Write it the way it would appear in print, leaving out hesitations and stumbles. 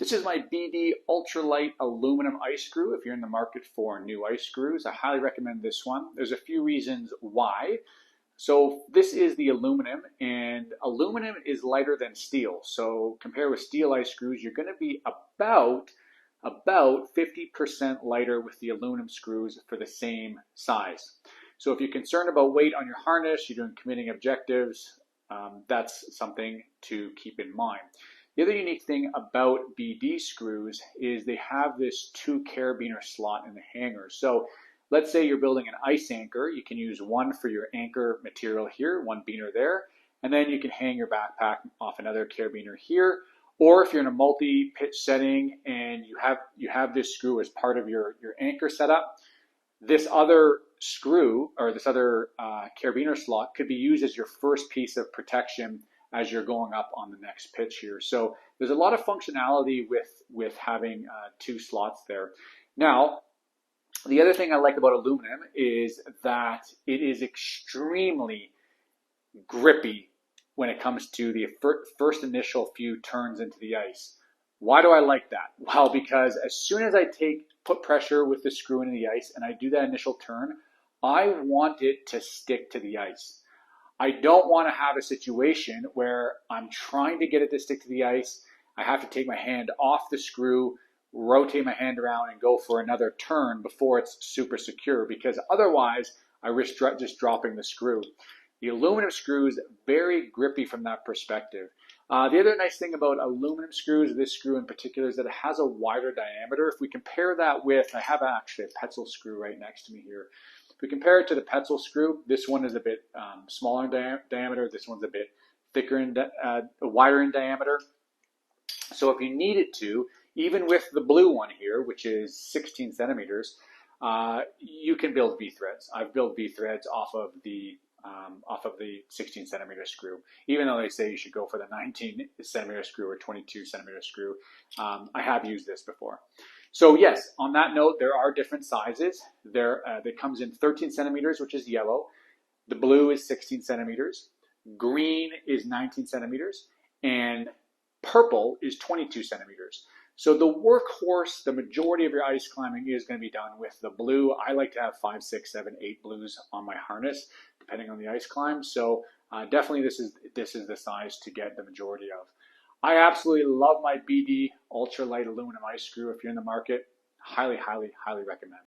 This is my BD Ultralight aluminum ice screw. If you're in the market for new ice screws, I highly recommend this one. There's a few reasons why. So this is the aluminum, and aluminum is lighter than steel. So compared with steel ice screws, you're going to be about 50% lighter with the aluminum screws for the same size. So if you're concerned about weight on your harness, you're doing committing objectives, that's something to keep in mind. The other unique thing about BD screws is they have this 2 carabiner slot in the hanger. So let's say you're building an ice anchor. You can use one for your anchor material here, one beaner there, and then you can hang your backpack off another carabiner here. Or if you're in a multi-pitch setting and you have this screw as part of your anchor setup, this other screw or this other carabiner slot could be used as your first piece of protection as you're going up on the next pitch here. So there's a lot of functionality with having 2 slots there. Now, the other thing I like about aluminum is that it is extremely grippy when it comes to the first initial few turns into the ice. Why do I like that? Well, because as soon as I put pressure with the screw into the ice and I do that initial turn, I want it to stick to the ice. I don't want to have a situation where I'm trying to get it to stick to the ice. I have to take my hand off the screw, rotate my hand around, and go for another turn before it's super secure, because otherwise I risk just dropping the screw. The aluminum screw is very grippy from that perspective. The other nice thing about aluminum screws, this screw in particular, is that it has a wider diameter. If we compare that with, I have actually a Petzl screw right next to me here. If we compare it to the Petzl screw, this one is a bit smaller in diameter. This one's a bit thicker and wider in diameter. So if you needed to, even with the blue one here, which is 16 centimeters, you can build V-threads. I've built V-threads off of the 16 centimeter screw, even though they say you should go for the 19 centimeter screw or 22 centimeter screw. I have used this before. So yes, on that note, there are different sizes. There comes in 13 centimeters, which is yellow. The blue is 16 centimeters. Green is 19 centimeters. And purple is 22 centimeters. So the workhorse, the majority of your ice climbing is going to be done with the blue. I like to have 5, 6, 7, 8 blues on my harness, depending on the ice climb. So definitely this is the size to get the majority of. I absolutely love my BD Ultralight aluminum ice screw. If you're in the market, highly, highly, highly recommend.